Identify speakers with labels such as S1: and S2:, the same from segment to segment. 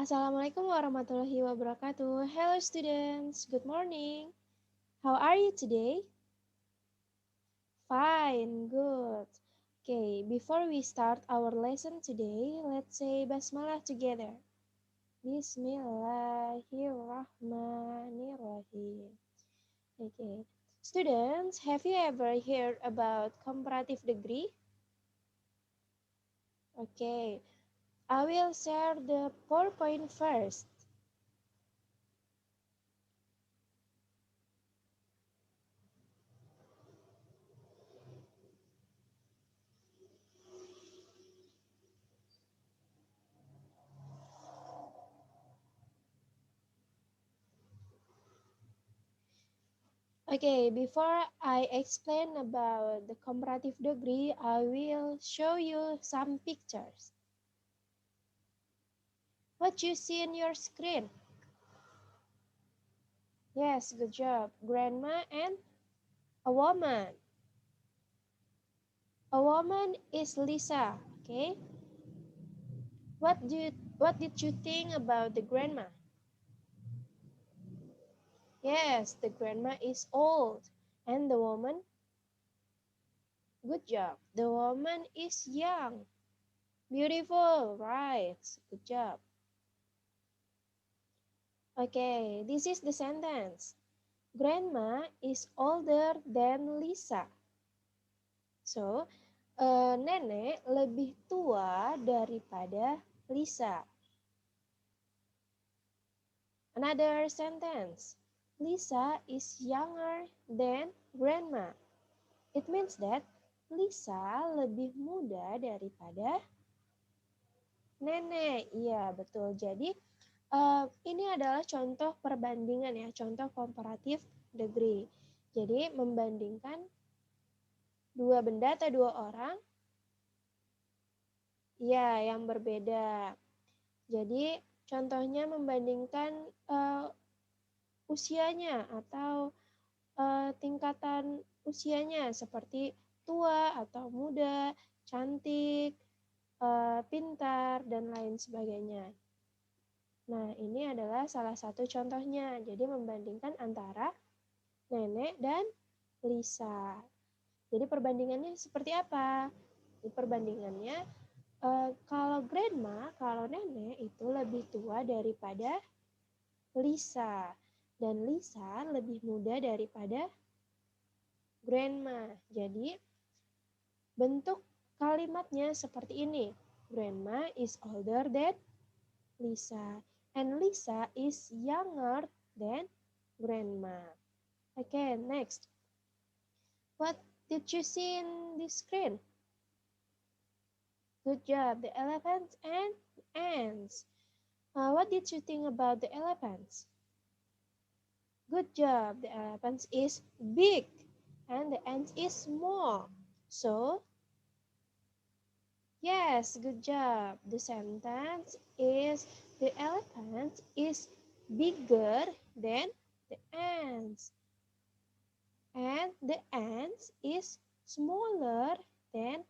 S1: Assalamualaikum warahmatullahi wabarakatuh. Hello students, good morning. How are you today? Fine, good. Okay, before we start our lesson today, let's say basmalah together. Bismillahirrahmanirrahim. Okay. Students, have you ever heard about comparative degree? Okay, I will share the PowerPoint first. Okay, before I explain about the comparative degree, I will show you some pictures. What you see in your screen? Yes, good job. Grandma and a woman. A woman is Lisa, okay? What did you think about the grandma? Yes, the grandma is old. And the woman? Good job. The woman is young. Beautiful, right? Good job. Okay, this is the sentence. Grandma is older than Lisa. So, nenek lebih tua daripada Lisa. Another sentence. Lisa is younger than grandma. It means that Lisa lebih muda daripada nenek. Iya, betul. Jadi, ini adalah contoh perbandingan ya, contoh comparative degree. Jadi, membandingkan dua benda atau dua orang, ya, yang berbeda. Jadi, contohnya membandingkan usianya atau tingkatan usianya seperti tua atau muda, cantik, pintar, dan lain sebagainya. Nah, ini adalah salah satu contohnya. Jadi, membandingkan antara nenek dan Lisa. Jadi, perbandingannya seperti apa? Perbandingannya, kalau grandma, kalau nenek itu lebih tua daripada Lisa. Dan Lisa lebih muda daripada grandma. Jadi, bentuk kalimatnya seperti ini. Grandma is older than Lisa. And Lisa is younger than grandma. Okay, next. What did you see in the screen? Good job, the elephants and ants. What did you think about the elephants? Good job, the elephant is big and the ant is small. So, yes, good job. The sentence is the elephant is bigger than the ants. And the ants is smaller than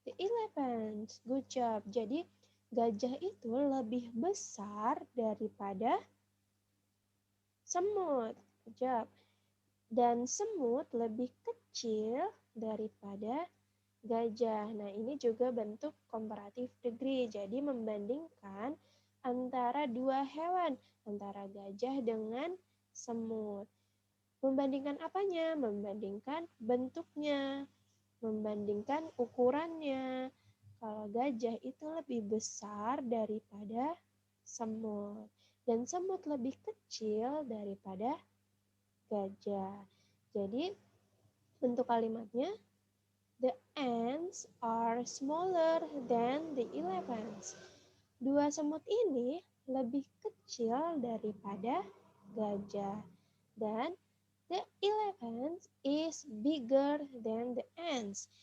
S1: the elephant. Good job. Jadi, gajah itu lebih besar daripada semut. Good job. Dan semut lebih kecil daripada gajah. Nah, ini juga bentuk comparative degree. Jadi, membandingkan antara dua hewan, antara gajah dengan semut. Membandingkan apanya? Membandingkan bentuknya, membandingkan ukurannya. Kalau gajah itu lebih besar daripada semut. Dan semut lebih kecil daripada gajah. Jadi, bentuk kalimatnya, the ants are smaller than the elephants. Dua semut ini lebih kecil daripada gajah. Dan the elephant is bigger than the ants.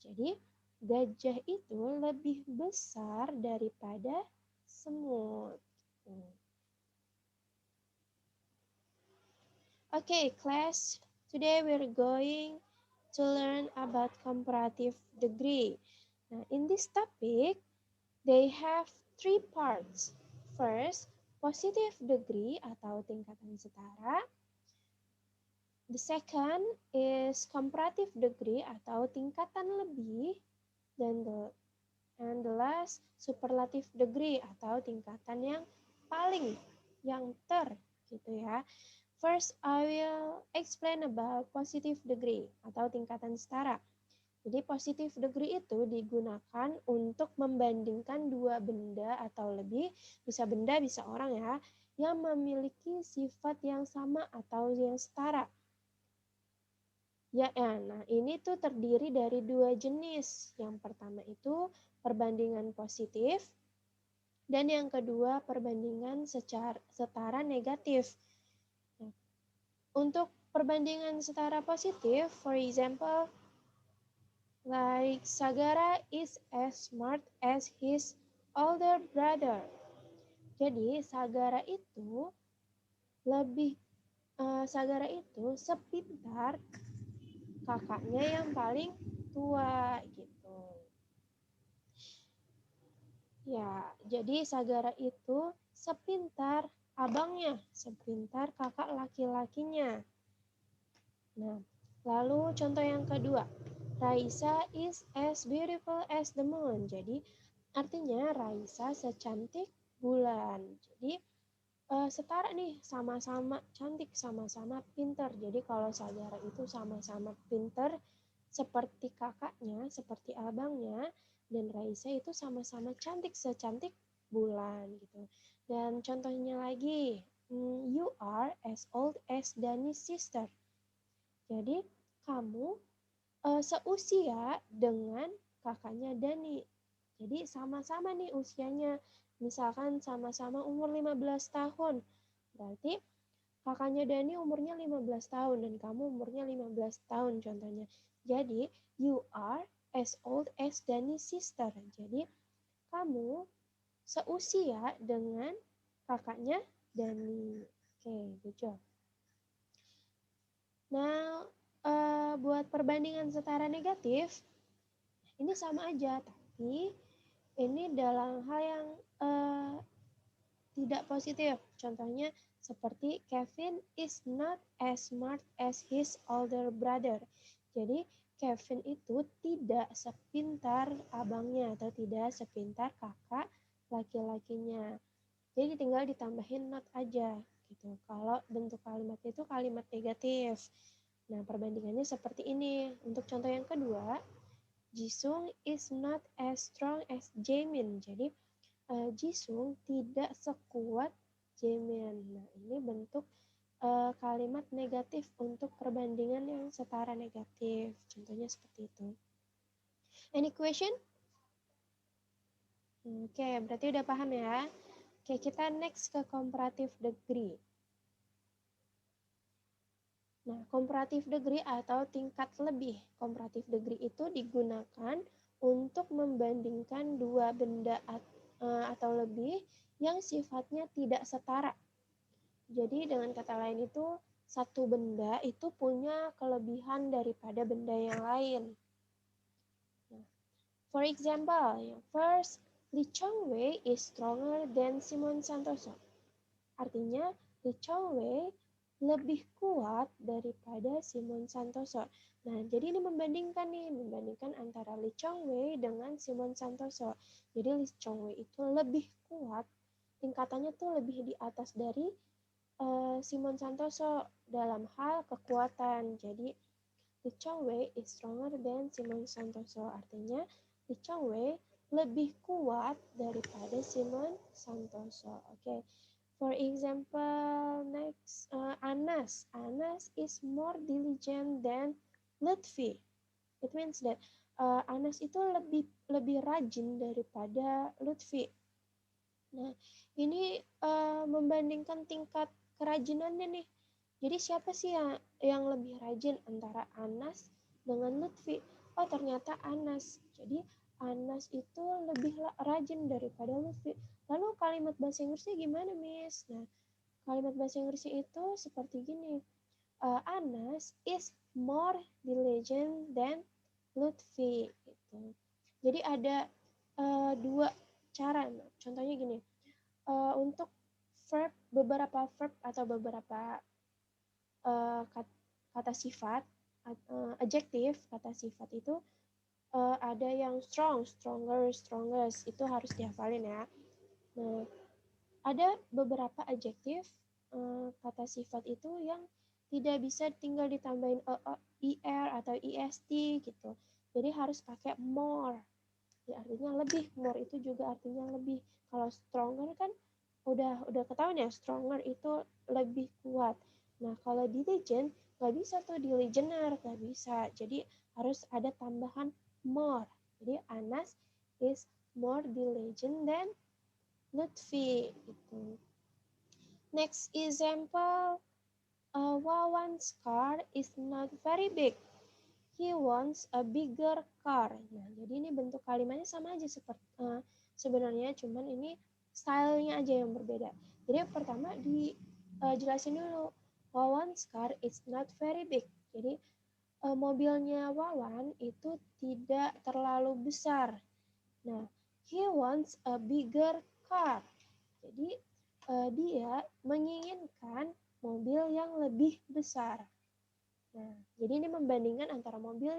S1: Jadi, gajah itu lebih besar daripada semut. Okay, class. Today we're going to learn about comparative degree. Now, in this topic, they have three parts. First, positive degree atau tingkatan setara. The second is comparative degree atau tingkatan lebih. Dan the last, superlative degree atau tingkatan yang paling, yang gitu ya. First, I will explain about positive degree atau tingkatan setara. Jadi positive degree itu digunakan untuk membandingkan dua benda atau lebih, bisa benda, bisa orang ya, yang memiliki sifat yang sama atau yang setara. Nah ini tuh terdiri dari dua jenis. Yang pertama itu perbandingan positif, dan yang kedua perbandingan setara negatif. Nah, untuk perbandingan setara positif, for example, like Sagara is as smart as his older brother. Jadi Sagara itu sepintar kakaknya yang paling tua gitu. Ya, jadi Sagara itu sepintar abangnya, sepintar kakak laki-lakinya. Nah, lalu contoh yang kedua. Raisa is as beautiful as the moon. Jadi artinya Raisa secantik bulan. Jadi setara nih, sama-sama cantik, sama-sama pintar. Jadi kalau Sagara itu sama-sama pintar seperti kakaknya, seperti abangnya, dan Raisa itu sama-sama cantik, secantik bulan gitu. Dan contohnya lagi, you are as old as Dani's sister. Jadi kamu seusia dengan kakaknya Dani. Jadi sama-sama nih usianya. Misalkan sama-sama umur 15 tahun. Berarti kakaknya Dani umurnya 15 tahun dan kamu umurnya 15 tahun contohnya. Jadi you are as old as Dani's sister. Jadi kamu seusia dengan kakaknya Dani. Oke, good job. Nah, buat perbandingan setara negatif, ini sama aja, tapi ini dalam hal yang tidak positif. Contohnya seperti Kevin is not as smart as his older brother. Jadi Kevin itu tidak sepintar abangnya atau tidak sepintar kakak laki-lakinya. Jadi tinggal ditambahin not aja gitu. Kalau bentuk kalimat itu kalimat negatif. Nah, perbandingannya seperti ini. Untuk contoh yang kedua, Jisung is not as strong as Jaemin. Jadi, Jisung tidak sekuat Jaemin. Nah, ini bentuk kalimat negatif untuk perbandingan yang setara negatif. Contohnya seperti itu. Any question? Oke, berarti udah paham ya. Oke, kita next ke comparative degree. Nah, comparative degree atau tingkat lebih. Comparative degree itu digunakan untuk membandingkan dua benda atau lebih yang sifatnya tidak setara. Jadi dengan kata lain itu, satu benda itu punya kelebihan daripada benda yang lain. Nah, for example, first, Lee Chong-wei is stronger than Simon Santoso. Artinya, Lee Chong-wei lebih kuat daripada Simon Santoso. Nah, jadi ini membandingkan antara Lee Chong-wei dengan Simon Santoso. Jadi Lee Chong-wei itu lebih kuat, tingkatannya tuh lebih di atas dari Simon Santoso dalam hal kekuatan. Jadi Lee Chong-wei is stronger than Simon Santoso. Artinya Lee Chong-wei lebih kuat daripada Simon Santoso. Oke. For example, next, Anas. Anas is more diligent than Lutfi. It means that Anas itu lebih rajin daripada Lutfi. Nah, ini membandingkan tingkat kerajinannya nih. Jadi siapa sih yang lebih rajin antara Anas dengan Lutfi? Oh, ternyata Anas. Jadi Anas itu lebih rajin daripada Lutfi. Lalu kalimat bahasa Inggrisnya gimana, Miss? Nah, kalimat bahasa Inggrisnya itu seperti gini. Anas is more diligent than Lutfi. Gitu. Jadi ada dua cara. Contohnya gini. untuk beberapa verb atau beberapa kata sifat, adjektif kata sifat itu ada yang strong, stronger, strongest, itu harus dihafalin ya. Nah, ada beberapa adjektif kata sifat itu yang tidak bisa tinggal ditambahin er atau est gitu. Jadi harus pakai more. Ya, artinya lebih. More itu juga artinya lebih. Kalau stronger kan udah ketahuan ya, stronger itu lebih kuat. Nah, kalau diligent nggak bisa tuh, diligener nggak bisa. Jadi harus ada tambahan more. Jadi Anas is more diligent than Lutfi gitu. Next example, Wawan's car is not very big. He wants a bigger car. Nah, jadi ini bentuk kalimatnya sama aja seperti sebenarnya, cuman ini stylenya aja yang berbeda. Jadi pertama dijelasin dulu, Wawan's car is not very big. Jadi mobilnya Wawan itu tidak terlalu besar. Nah, he wants a bigger car. Jadi dia menginginkan mobil yang lebih besar. Nah, jadi ini membandingkan antara mobil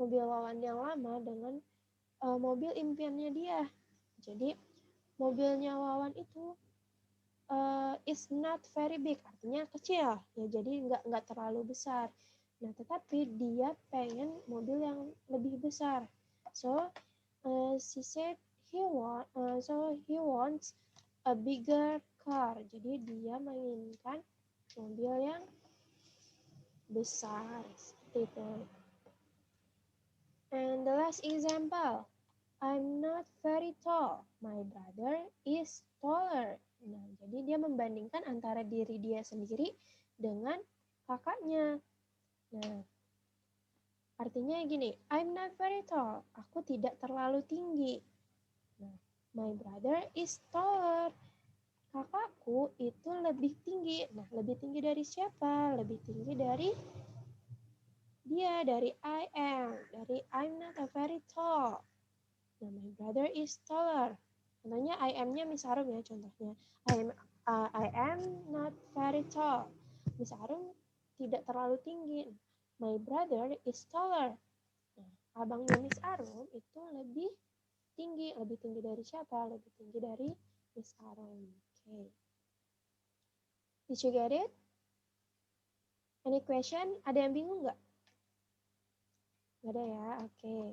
S1: Wawan yang lama dengan mobil impiannya dia. Jadi mobilnya Wawan itu is not very big, artinya kecil ya, jadi nggak terlalu besar. Nah, tetapi dia pengen mobil yang lebih besar. So she said he wants a bigger car. Jadi dia menginginkan mobil yang besar seperti itu. And the last example, I'm not very tall. My brother is taller. Nah, jadi dia membandingkan antara diri dia sendiri dengan kakaknya. Nah, artinya gini, I'm not very tall. Aku tidak terlalu tinggi. Nah, my brother is taller. Kakakku itu lebih tinggi. Nah, lebih tinggi dari siapa? Lebih tinggi dari dia, dari I am. Dari I'm not a very tall. Nah, my brother is taller. Contohnya I am-nya Miss Arum ya, contohnya. I am not very tall. Miss Arum tidak terlalu tinggi. My brother is taller. Nah, abangnya Miss Arum itu lebih tinggi. Lebih tinggi dari siapa? Lebih tinggi dari Miss Arum. Okay. Did you get it? Any question? Ada yang bingung nggak? Nggak ada ya? Oke. Okay.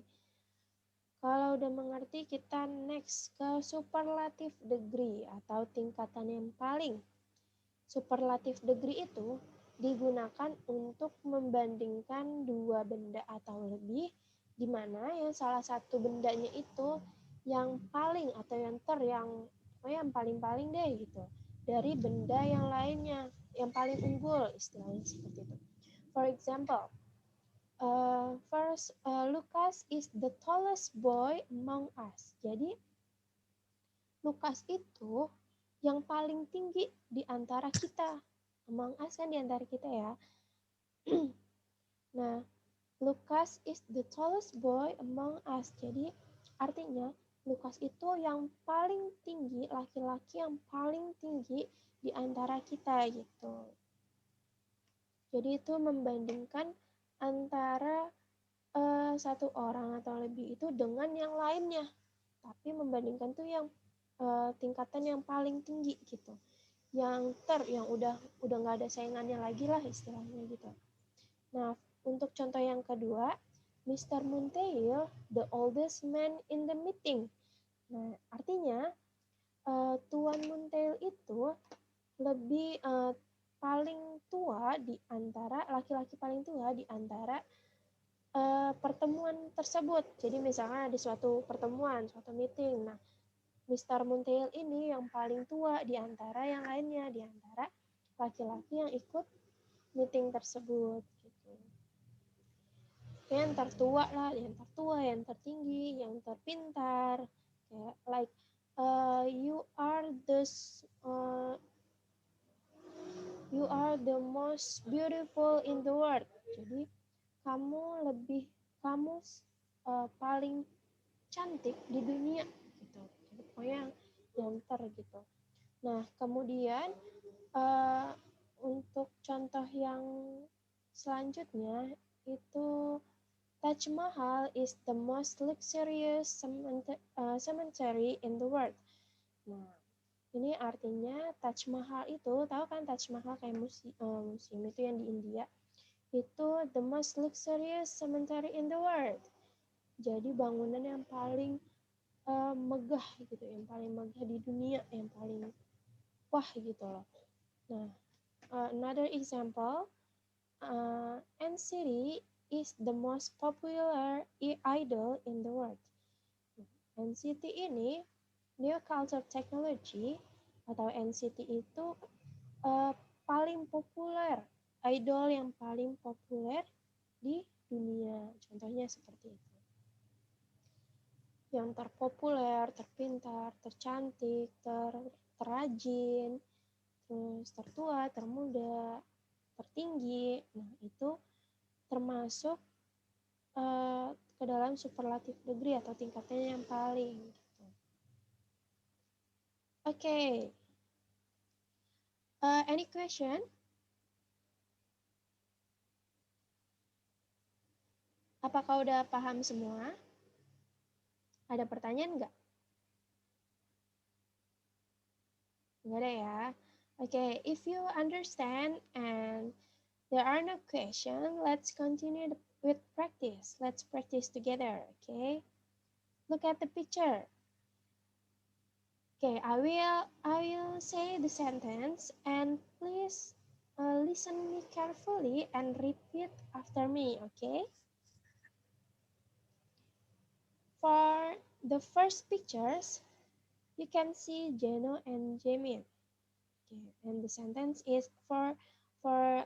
S1: Kalau udah mengerti, kita next ke superlative degree atau tingkatan yang paling. Superlative degree itu digunakan untuk membandingkan dua benda atau lebih, di mana yang salah satu bendanya itu yang paling atau yang paling-paling deh gitu dari benda yang lainnya, yang paling unggul, istilahnya seperti itu. For example, first, Lucas is the tallest boy among us. Jadi, Lucas itu yang paling tinggi di antara kita. Among us kan di antara kita ya. Nah, Lucas is the tallest boy among us. Jadi, artinya Lucas itu yang paling tinggi, laki-laki yang paling tinggi di antara kita gitu. Jadi itu membandingkan antara satu orang atau lebih itu dengan yang lainnya, tapi membandingkan tuh yang tingkatan yang paling tinggi gitu, yang udah nggak ada saingannya lagi lah istilahnya gitu. Nah, untuk contoh yang kedua, Mr. Muntail, the oldest man in the meeting. Nah, artinya Tuan Muntail itu lebih paling tua di antara laki-laki paling tua di antara pertemuan tersebut. Jadi misalnya ada suatu pertemuan, suatu meeting. Nah, Mr. Muntail ini yang paling tua di antara yang lainnya, di antara laki-laki yang ikut meeting tersebut. Gitu. Yang tertua lah, yang tertua, yang tertinggi, yang terpintar. Kayak like you are the most beautiful in the world. Jadi kamu paling cantik di dunia gitu. Jadi pokoknya diantar gitu. Nah, kemudian untuk contoh yang selanjutnya itu Taj Mahal is the most luxurious cemetery in the world. Nah, ini artinya Taj Mahal itu, tahu kan Taj Mahal kayak museum itu yang di India. Itu the most luxurious cemetery in the world. Jadi bangunan yang paling megah gitu, yang paling megah di dunia, yang paling wah gitu loh. Nah, another example, NCT is the most popular idol in the world. NCT ini New Culture Technology atau NCT itu paling populer, idol yang paling populer di dunia. Contohnya seperti itu. Yang terpopuler, terpintar, tercantik, terrajin, terus tertua, termuda, tertinggi. Nah, itu termasuk ke dalam superlative degree atau tingkatnya yang paling. Gitu. Okay. Any question? Apakah udah paham semua? Ada pertanyaan nggak? Nggak ada ya? Okay, if you understand and there are no questions, let's continue with practice. Let's practice together, okay? Look at the picture. Okay, I will say the sentence and please listen me carefully and repeat after me, okay? For the first pictures, you can see Jeno and Jamin. Okay, and the sentence is for a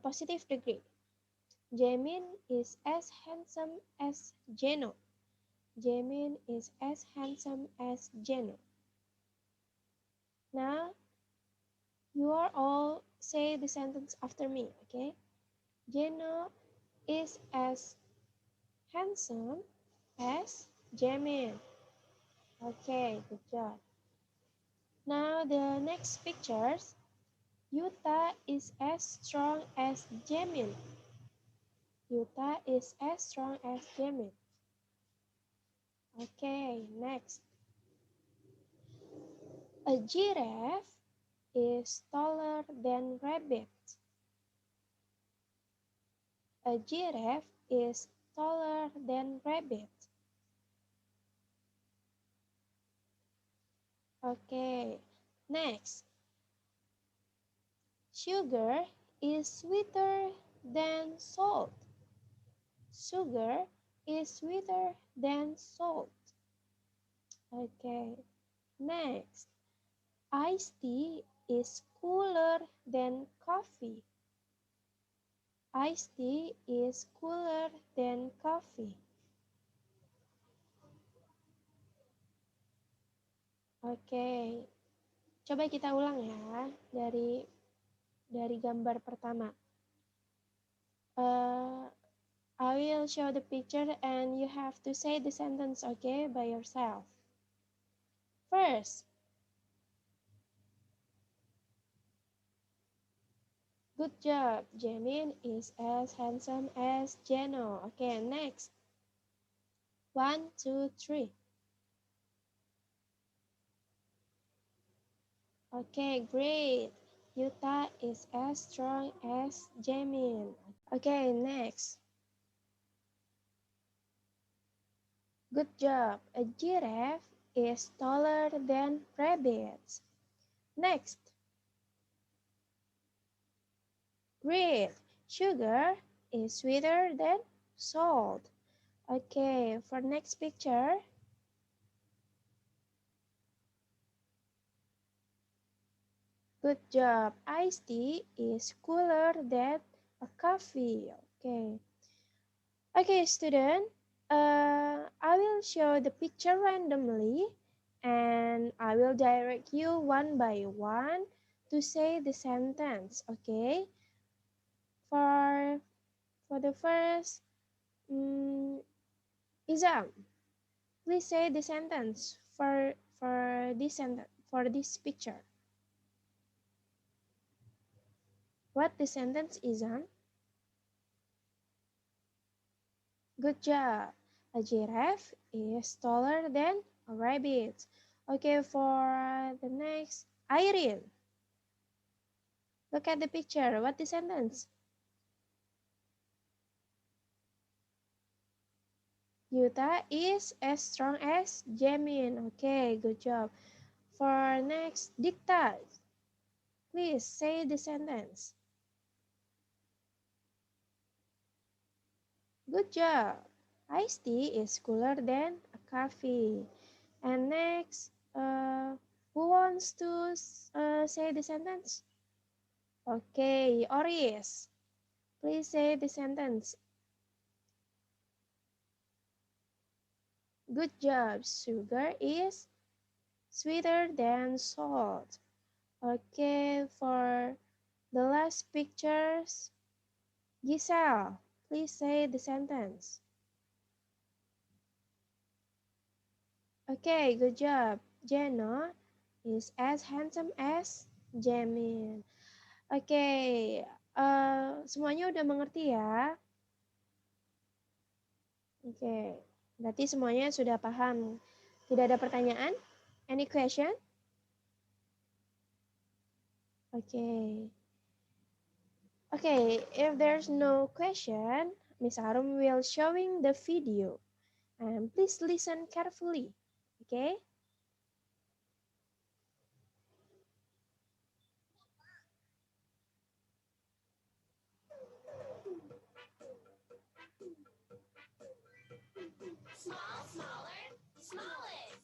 S1: positive degree. Jamin is as handsome as Jeno. Jamin is as handsome as Jeno. Now, you are all say the sentence after me, okay? Jeno is as handsome as Jamin. Okay, good job. Now the next pictures, Yuta is as strong as Jamin. Yuta is as strong as Jamin. Okay, next. A giraffe is taller than rabbit. A giraffe is taller than rabbit. Okay, next. Sugar is sweeter than salt. Sugar is sweeter than salt. Okay, next. Iced tea is cooler than coffee. Iced tea is cooler than coffee. Oke, coba kita ulang ya dari gambar pertama. I will show the picture and you have to say the sentence, okay, by yourself. First, good job. Jamin is as handsome as Jeno. Okay, next. 1, 2, 3. Okay, great. Yuta is as strong as Jamin. Okay, next. Good job. A giraffe is taller than rabbits. Next. Great. Sugar is sweeter than salt. Okay, for next picture. Good job. Iced tea is cooler than a coffee. Okay. Okay, student. I will show the picture randomly and I will direct you one by one to say the sentence. Okay. For the first, Izam, please say the sentence for this sentence. for this picture. What the sentence is on? Good job. A giraffe is taller than a rabbit. Okay, for the next, Irene. Look at the picture. What the sentence? Yuta is as strong as Jamin. Okay, good job. For next, Dikta. Please say the sentence. Good job. Iced tea is cooler than a coffee. And next, who wants to say the sentence? Okay, Oris. Please say the sentence. Good job. Sugar is sweeter than salt. Okay, for the last pictures, Giselle, please say the sentence. Okay, good job. Jeno is as handsome as Jamin. Oke, semuanya udah mengerti ya? Oke, berarti semuanya sudah paham. Tidak ada pertanyaan? Any question? Oke. Okay, if there's no question, Miss Arum will showing the video. And please listen carefully. Okay? Small, smaller, smallest.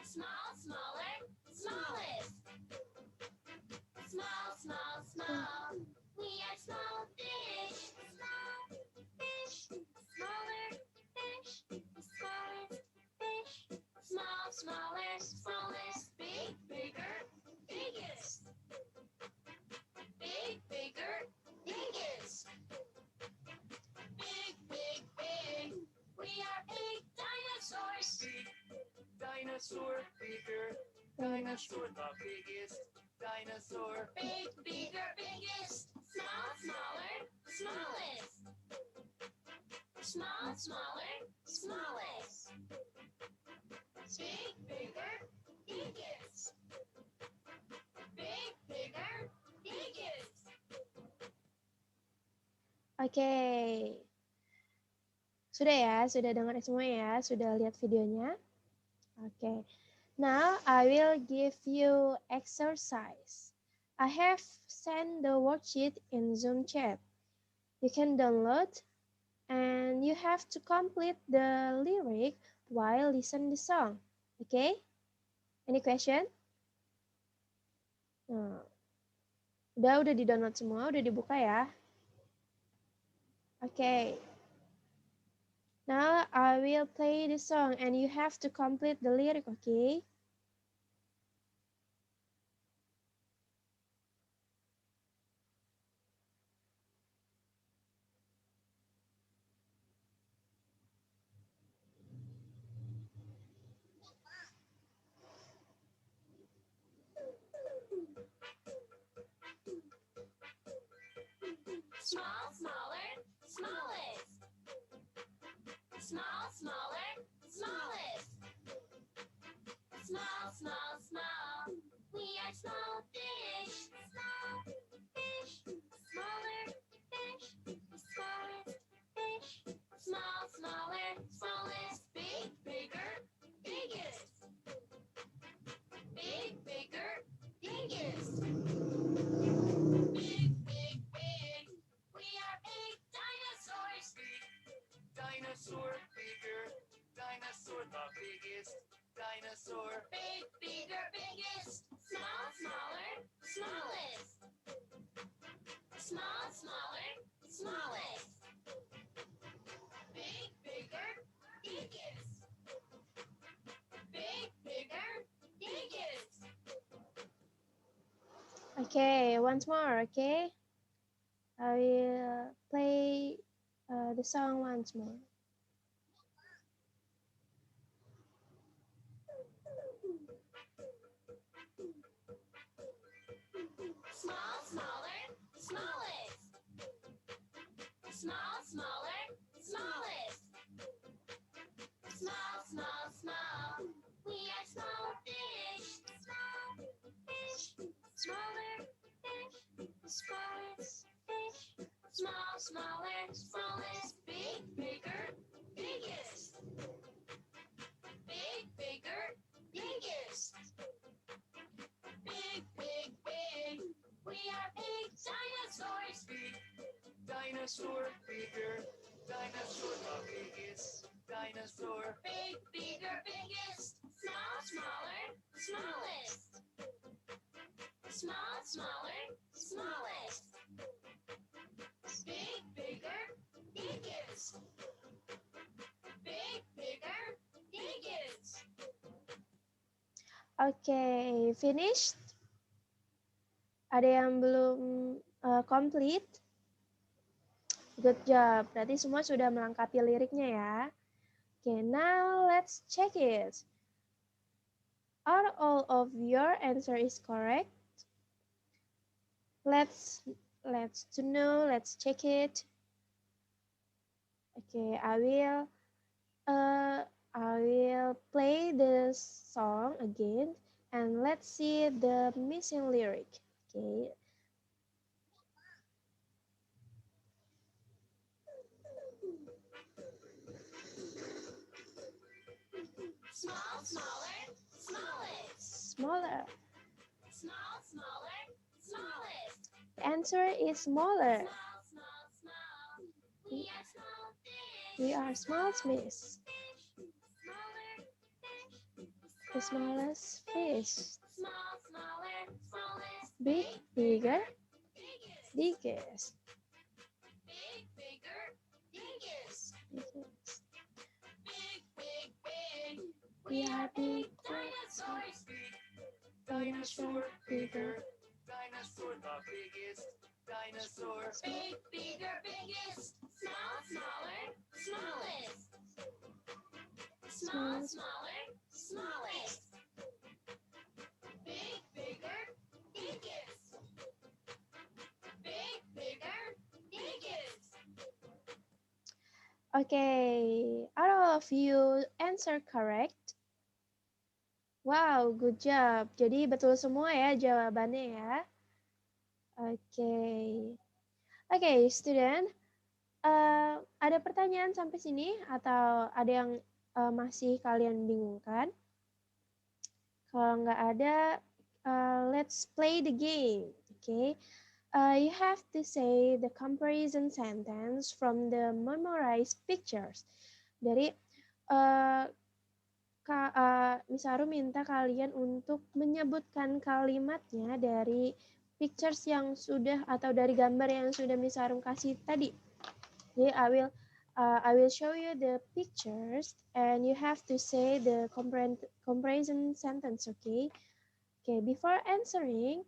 S1: Small, smaller, smallest. Small, small, small. We are small fish. Small fish. Smaller fish. Smaller fish. Small, smaller, smallest. Big, bigger, biggest. Big, bigger, biggest. Big, big, big. We are big dinosaurs. Big dinosaur, bigger dinosaur, the biggest dinosaur. Big, bigger, biggest. Small, smaller, smallest. Small, smaller, smallest. Big, bigger, biggest. Big, bigger, biggest. Oke. Sudah ya, sudah dengar semua ya, sudah lihat videonya. Oke. Now I will give you exercise. I have sent the worksheet in Zoom chat. You can download and you have to complete the lyric while listen the song. Okay? Any question? Nah, udah di-download semua, udah dibuka ya. Okay. Now I will play the song and you have to complete the lyric, okay? Small, smaller, smallest. Small, smaller, smallest. Small, small, small. We are small fish. Small fish. Smaller fish. Smaller fish. Small, smaller, smallest. Big, bigger, biggest. Big, bigger, biggest. Big, big, big. We are big dinosaurs. Big dinosaur, bigger dinosaur, the biggest dinosaur. Big, bigger, biggest. Small, smaller, smallest. Small, smaller, smallest. Big, bigger, biggest. Big, bigger, biggest. Okay, once more, okay? I will play the song once more.
S2: smaller, smallest, big, bigger, biggest. Big, bigger, biggest. Big, big, big. We are big dinosaurs. Big dinosaur, bigger dinosaur, the biggest dinosaur. Big, bigger, biggest. Small, smaller, smallest. Small, smaller, smallest. Big, bigger, biggest. Big, bigger, biggest.
S1: Okay, finished? Ada yang belum complete? Good job. Berarti semua sudah melengkapi liriknya ya. Okay, now let's check it. Are all of your answer is correct? Let's check it. Okay, I will play the song again and let's see the missing lyric. Okay.
S2: Small, smaller, smallest.
S1: Smaller.
S2: Small, smaller, smallest.
S1: The answer is smaller.
S2: Small, small, small. We are small fish.
S1: We are small fish.
S2: Smaller fish.
S1: The smallest fish.
S2: Small, smaller, smallest.
S1: Big, bigger,
S2: biggest.
S1: biggest.
S2: Big, bigger, biggest.
S1: Biggest.
S2: Big, big, big.
S1: We are big
S2: dinosaurs.
S1: dinosaur, bigger.
S2: Dinosaur, the biggest dinosaur. Big, bigger, biggest. Small, smaller, smallest. Small, smaller, smallest. Big, bigger, biggest. Big, bigger, biggest.
S1: Okay, are all of you answer correct? Wow, good job. Jadi betul semua ya jawabannya ya. Okay. Okay, student. Ada pertanyaan sampai sini atau ada yang masih kalian bingungkan? Kalau nggak ada, let's play the game. Okay. You have to say the comparison sentence from the memorized pictures. Dari Miss Aru minta kalian untuk menyebutkan kalimatnya dari pictures yang sudah atau dari gambar yang sudah Miss Arum kasih tadi. Jadi I will show you the pictures and you have to say the comparison sentence, okay? Okay, before answering,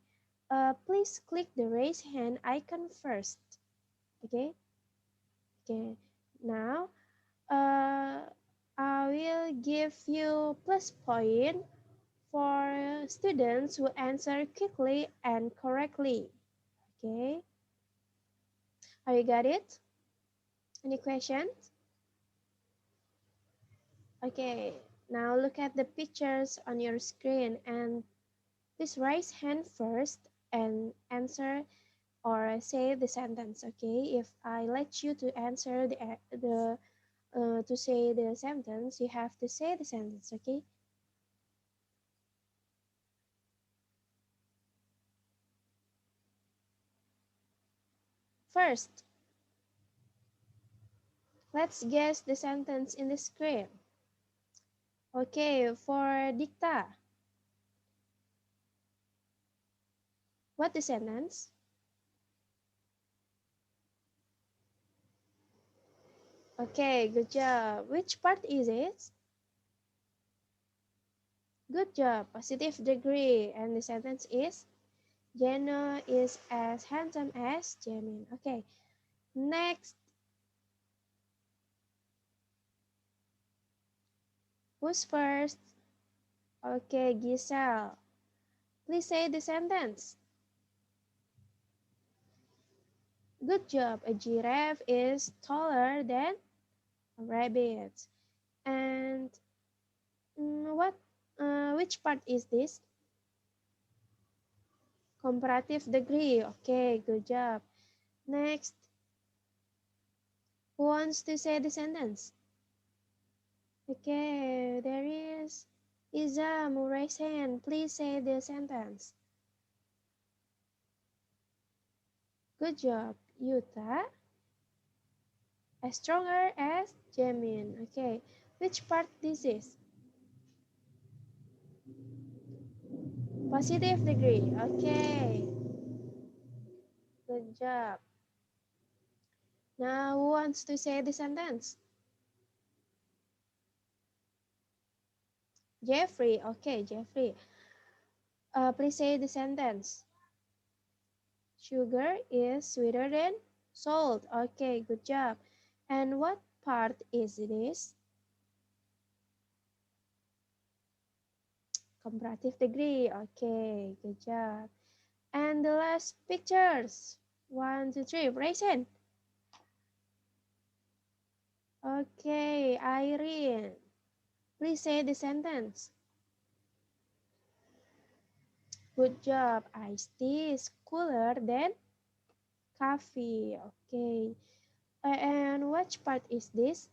S1: please click the raise hand icon first. Okay? Okay. Now, I will give you plus point for students who answer quickly and correctly. Okay? Have you got it? Any questions? Okay, now look at the pictures on your screen and please raise hand first and answer or say the sentence. Okay, if I let you to answer to say the sentence, you have to say the sentence. Okay. First, let's guess the sentence in the screen. Okay, for Dikta. What the sentence? Okay, good job. Which part is it? Good job, positive degree. And the sentence is, Jeno is as handsome as Jamin. Okay, next. Who's first? Okay, Giselle. Please say the sentence. Good job. A giraffe is taller than a rabbit. And which part is this? Comparative degree. Okay, good job. Next. Who wants to say the sentence? Okay, there is Izam, raise hand. Please say the sentence. Good job, Yuta. As stronger as Jamin. Okay, which part this is? Positive degree. Okay, good job. Now, who wants to say the sentence? Jeffrey. Okay, Jeffrey. Please say the sentence. Sugar is sweeter than salt. Okay, good job. And what part is this? Comparative degree. Okay, good job. And the last pictures. 1, 2, 3. Raise hand. Okay, Irene. Please say the sentence. Good job. Iced tea is cooler than coffee. Okay. And which part is this?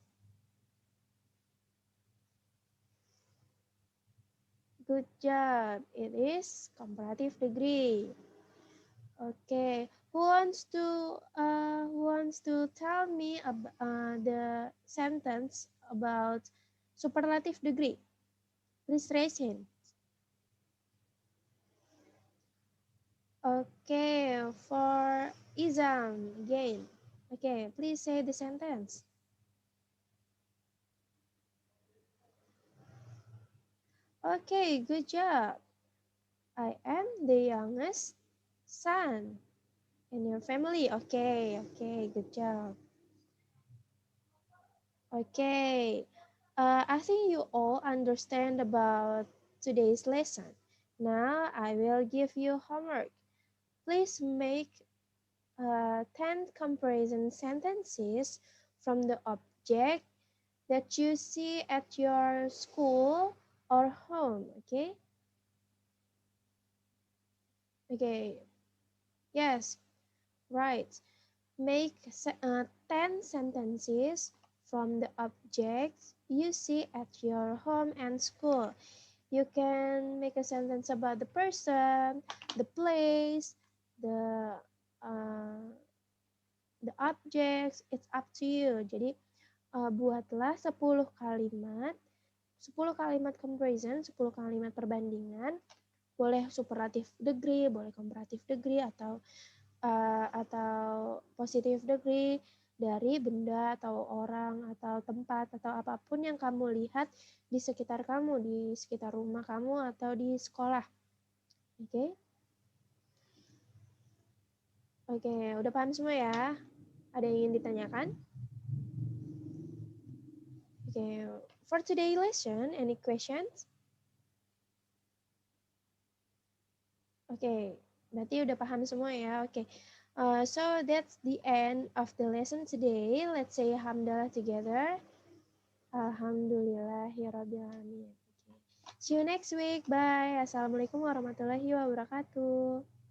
S1: Good job. It is comparative degree. Okay. Who wants to tell me the sentence about superlative degree? Please raise hand. Okay, for Izam again. Okay, please say the sentence. Okay, good job. I am the youngest son in your family. Okay, good job. Okay, I think you all understand about today's lesson. Now I will give you homework. Please make 10 comparison sentences from the object that you see at your school or home. Okay? Okay. Yes, right. Make 10 sentences from the objects you see at your home and school. You can make a sentence about the person, the place, the uh, the objects. It's up to you. Jadi buatlah 10 kalimat, 10 kalimat comparison, 10 kalimat perbandingan. Boleh superlative degree, boleh comparative degree atau positive degree dari benda atau orang atau tempat atau apapun yang kamu lihat di sekitar kamu, di sekitar rumah kamu atau di sekolah. Oke? Oke, udah paham semua ya? Ada yang ingin ditanyakan? Oke, for today lesson, any questions? Oke, berarti udah paham semua ya? Oke. So that's the end of the lesson today. Let's say Alhamdulillah together. Alhamdulillahirrabbilalamin. See you next week. Bye. Assalamualaikum warahmatullahi wabarakatuh.